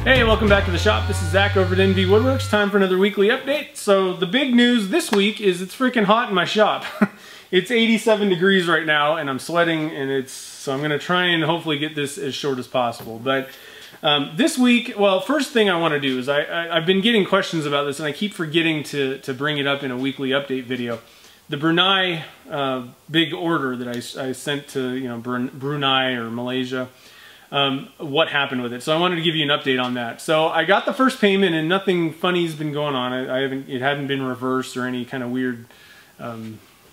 Hey, welcome back to the shop. This is Zach over at NV Woodworks. Time for another weekly update. So the big news this week is it's freaking hot in my shop. It's 87 degrees right now and I'm sweating, and so I'm gonna try and hopefully get this as short as possible. But this week, well, first thing I want to do is I've been getting questions about this and I keep forgetting to bring it up in a weekly update video. The Brunei big order that I sent to Brunei or Malaysia. What happened with it. So I wanted to give you an update on that. So I got the first payment and nothing funny's been going on. It hadn't been reversed or any kind of weird,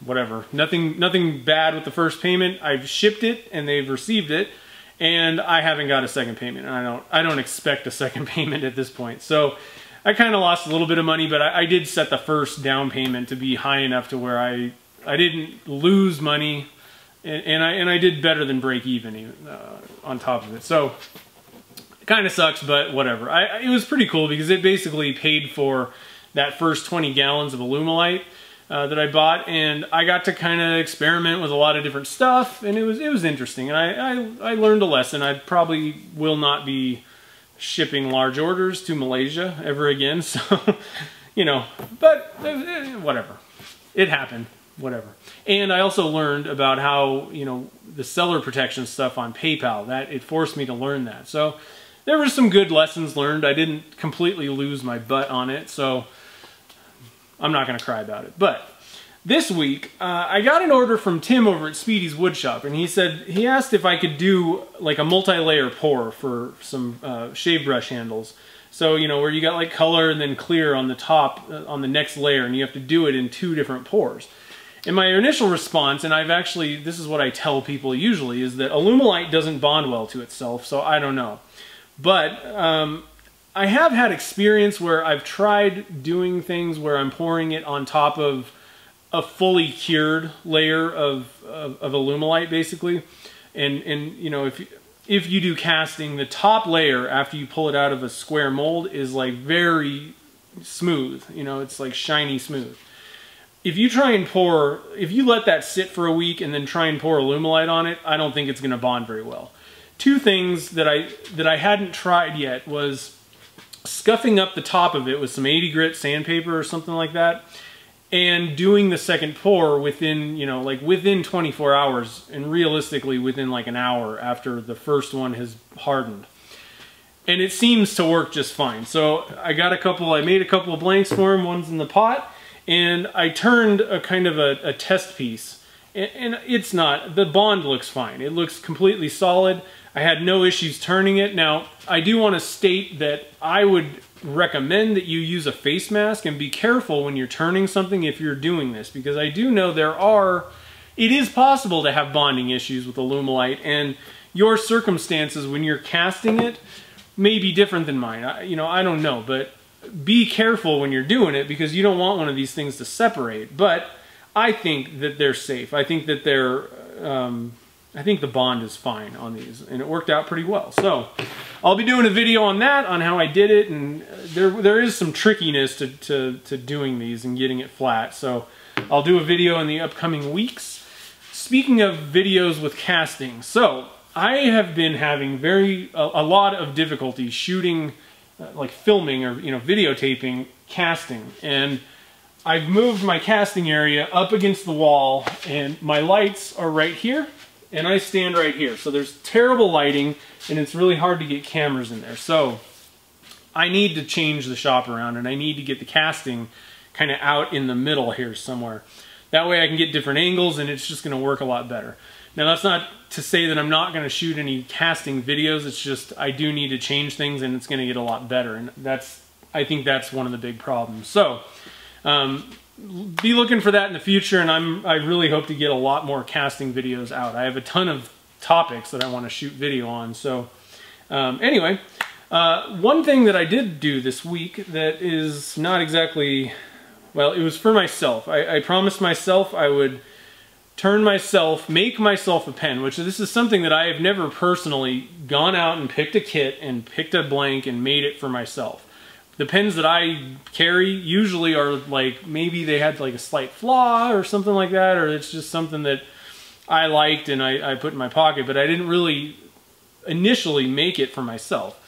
whatever. Nothing bad with the first payment. I've shipped it and they've received it, and I haven't got a second payment. And I don't expect a second payment at this point. So I kind of lost a little bit of money, but I did set the first down payment to be high enough to where I didn't lose money. And I did better than break even on top of it. So it kind of sucks, but whatever. It was pretty cool because it basically paid for that first 20 gallons of Alumilite that I bought, and I got to kind of experiment with a lot of different stuff, and it was interesting. And I learned a lesson. I probably will not be shipping large orders to Malaysia ever again. So, but whatever. It happened. Whatever. And I also learned about how, the seller protection stuff on PayPal, that it forced me to learn that. So there were some good lessons learned. I didn't completely lose my butt on it, so I'm not going to cry about it. But this week, I got an order from Tim over at Speedy's Woodshop, and he asked if I could do like a multi-layer pour for some shave brush handles. So, where you got like color and then clear on the top, on the next layer, and you have to do it in 2 different pours. And my initial response, and this is what I tell people usually, is that Alumilite doesn't bond well to itself, so I don't know. But I have had experience where I've tried doing things where I'm pouring it on top of a fully cured layer of Alumilite, basically. And if you do casting, the top layer, after you pull it out of a square mold, is like very smooth. It's like shiny smooth. If you let that sit for a week and then try and pour Alumilite on it, I don't think it's going to bond very well. 2 things that I hadn't tried yet was scuffing up the top of it with some 80 grit sandpaper or something like that, and doing the second pour within, within 24 hours, and realistically within like an hour after the first one has hardened. And it seems to work just fine. So I made a couple of blanks for him, one's in the pot. And I turned a kind of a test piece, and the bond looks fine. It looks completely solid. I had no issues turning it. Now, I do want to state that I would recommend that you use a face mask and be careful when you're turning something if you're doing this, because I do know it is possible to have bonding issues with Alumilite, and your circumstances when you're casting it may be different than mine. I don't know, but be careful when you're doing it, because you don't want one of these things to separate. But I think that they're safe. I think that I think the bond is fine on these, and it worked out pretty well. So I'll be doing a video on that, on how I did it, and there is some trickiness to doing these and getting it flat. So I'll do a video in the upcoming weeks. Speaking of videos with casting, so I have been having a lot of difficulty shooting, like filming or videotaping casting, and I've moved my casting area up against the wall, and my lights are right here and I stand right here, so there's terrible lighting and it's really hard to get cameras in there. So I need to change the shop around, and I need to get the casting kind of out in the middle here somewhere. That way I can get different angles and it's just going to work a lot better. Now, that's not to say that I'm not going to shoot any casting videos. It's just I do need to change things, and it's going to get a lot better. And I think that's one of the big problems. So be looking for that in the future, and I really hope to get a lot more casting videos out. I have a ton of topics that I want to shoot video on. So anyway, one thing that I did do this week that is not exactly, well, it was for myself. I promised myself I would make myself a pen, which this is something that I have never personally gone out and picked a kit and picked a blank and made it for myself. The pens that I carry usually are like, maybe they had like a slight flaw or something like that, or it's just something that I liked and I put in my pocket, but I didn't really initially make it for myself.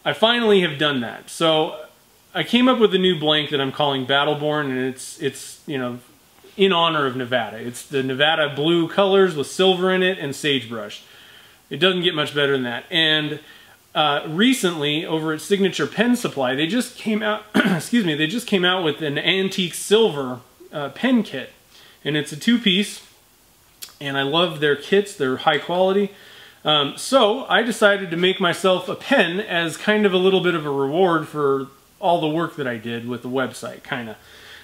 I finally have done that. So I came up with a new blank that I'm calling Battleborn, and it's you know, in honor of Nevada. It's the Nevada blue colors with silver in it and sagebrush. It doesn't get much better than that. And recently, over at Signature Pen Supply, they just came out, excuse me, they just came out with an antique silver pen kit. And it's a 2-piece, and I love their kits. They're high quality. So I decided to make myself a pen as kind of a little bit of a reward for all the work that I did with the website, kind of.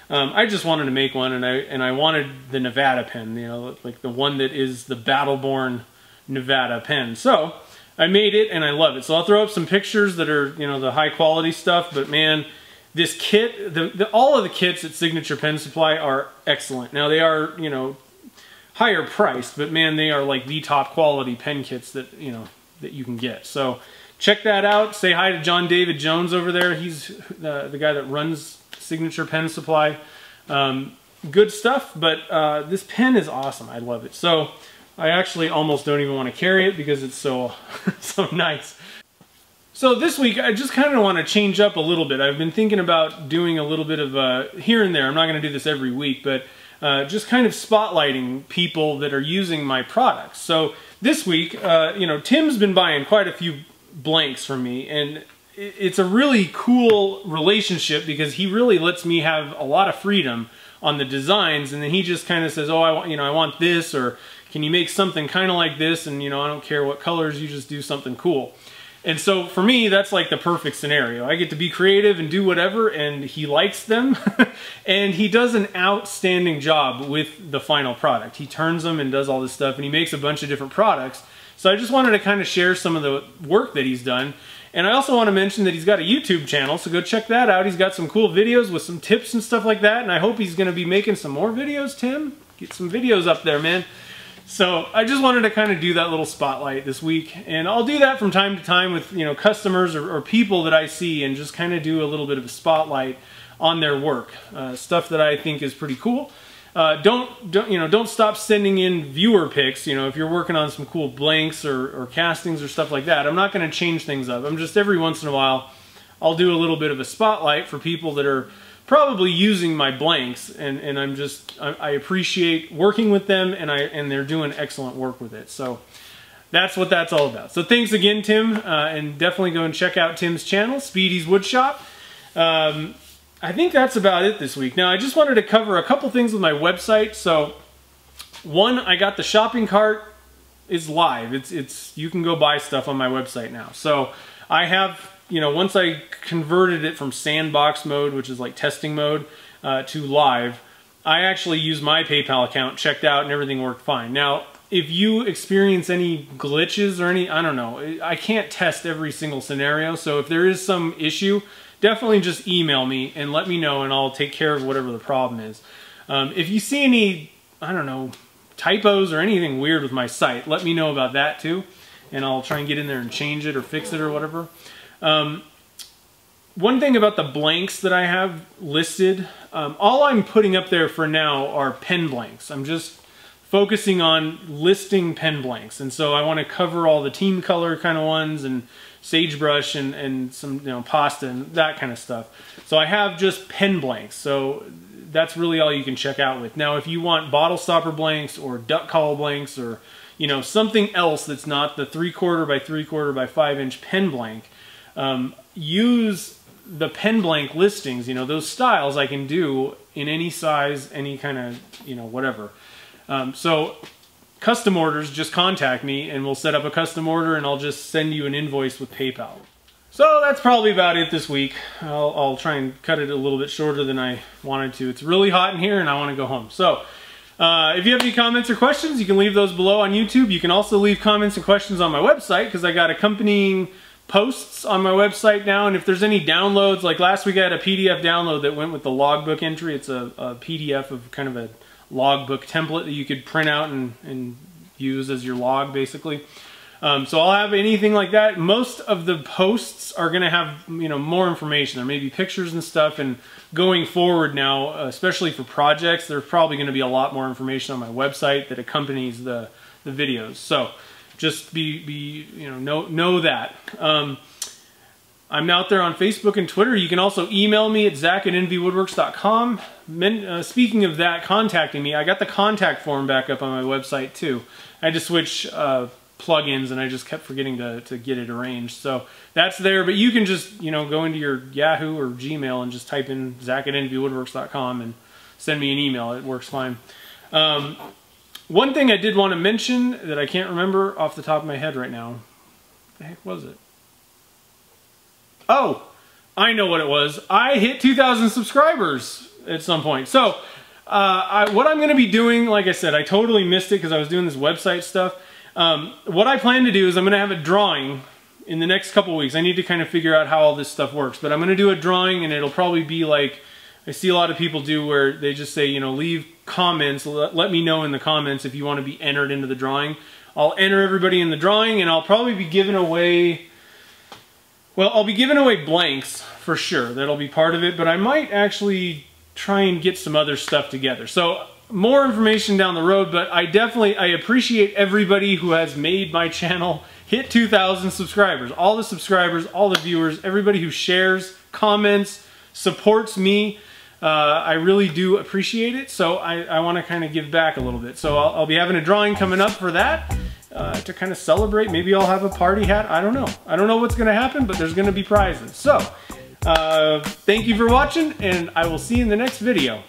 I just wanted to make one, and I wanted the Nevada pen, you know, like the one that is the Battleborn Nevada pen. So I made it, and I love it. So I'll throw up some pictures that are, you know, the high quality stuff. But man, this kit, all of the kits at Signature Pen Supply are excellent. Now they are, you know, higher priced, but man, they are like the top quality pen kits that, you know, that you can get. So check that out. Say hi to John David Jones over there. He's the guy that runs Signature Pen Supply. Good stuff, but this pen is awesome. I love it. So I actually almost don't even want to carry it because it's so so nice. So this week I just kind of want to change up a little bit. I've been thinking about doing a little bit of here and there. I'm not going to do this every week, but just kind of spotlighting people that are using my products. So this week, you know, Tim's been buying quite a few blanks from me, and it's a really cool relationship because he really lets me have a lot of freedom on the designs, and then he just kind of says, oh, I want this, or can you make something kind of like this, and you know, I don't care what colors, you just do something cool. And so for me, that's like the perfect scenario. I get to be creative and do whatever, and he likes them. And he does an outstanding job with the final product. He turns them and does all this stuff, and he makes a bunch of different products. So I just wanted to kind of share some of the work that he's done. And I also want to mention that he's got a YouTube channel, so go check that out. He's got some cool videos with some tips and stuff like that, and I hope he's going to be making some more videos, Tim. Get some videos up there, man. So I just wanted to kind of do that little spotlight this week, and I'll do that from time to time with, you know, customers or people that I see, and just kind of do a little bit of a spotlight on their work, stuff that I think is pretty cool. Don't stop sending in viewer pics. You know, if you're working on some cool blanks or castings or stuff like that, I'm not going to change things up. I'm just every once in a while I'll do a little bit of a spotlight for people that are probably using my blanks, and I appreciate working with them, and they're doing excellent work with it. So that's what that's all about. So thanks again, Tim, and definitely go and check out Tim's channel, Speedy's Woodshop. I think that's about it this week. Now I just wanted to cover a couple things with my website. So one, I got the shopping cart is live. You can go buy stuff on my website now. So I have, you know, once I converted it from sandbox mode, which is like testing mode, to live, I actually used my PayPal account, checked out, and everything worked fine. Now, if you experience any glitches or any, I don't know, I can't test every single scenario, so if there is some issue, definitely just email me and let me know, and I'll take care of whatever the problem is. If you see any, I don't know, typos or anything weird with my site, let me know about that too, and I'll try and get in there and change it or fix it or whatever. One thing about the blanks that I have listed, all I'm putting up there for now are pen blanks. I'm just focusing on listing pen blanks, and so I want to cover all the team color kind of ones and sagebrush and some, you know, pasta and that kind of stuff. So I have just pen blanks, so that's really all you can check out with. Now if you want bottle stopper blanks or duck call blanks, or, you know, something else that's not the 3/4 by 3/4 by 5-inch pen blank, use the pen blank listings. You know, those styles I can do in any size, any kind of, you know, whatever. So custom orders, just contact me and we'll set up a custom order, and I'll just send you an invoice with PayPal. So that's probably about it this week. I'll try and cut it a little bit shorter than I wanted to. It's really hot in here and I want to go home. So if you have any comments or questions, you can leave those below on YouTube. You can also leave comments and questions on my website, because I got accompanying posts on my website now. And if there's any downloads, like last week I had a PDF download that went with the logbook entry. It's a PDF of kind of a logbook template that you could print out and use as your log, basically. So I'll have anything like that. Most of the posts are going to have, you know, more information. There may be pictures and stuff, and going forward now, especially for projects, there's probably going to be a lot more information on my website that accompanies the videos. So just know that. I'm out there on Facebook and Twitter. You can also email me at zach@nvwoodworks.com. Speaking of that, contacting me, I got the contact form back up on my website too. I had to switch plugins and I just kept forgetting to get it arranged. So that's there, but you can just, you know, go into your Yahoo or Gmail and just type in zach@nvwoodworks.com and send me an email. It works fine. One thing I did want to mention that I can't remember off the top of my head right now. What the heck was it? Oh, I know what it was. I hit 2,000 subscribers at some point. So what I'm going to be doing, like I said, I totally missed it because I was doing this website stuff. What I plan to do is I'm going to have a drawing in the next couple weeks. I need to kind of figure out how all this stuff works. But I'm going to do a drawing, and it'll probably be like I see a lot of people do, where they just say, you know, leave comments. Let me know in the comments if you want to be entered into the drawing. I'll enter everybody in the drawing, and I'll probably be giving away... Well, I'll be giving away blanks for sure. That'll be part of it, but I might actually try and get some other stuff together. So more information down the road, but I appreciate everybody who has made my channel hit 2,000 subscribers. All the subscribers, all the viewers, everybody who shares, comments, supports me. I really do appreciate it. So I want to kind of give back a little bit. So I'll be having a drawing coming up for that. To kind of celebrate. Maybe I'll have a party hat. I don't know. I don't know what's going to happen, but there's going to be prizes. So, thank you for watching, and I will see you in the next video.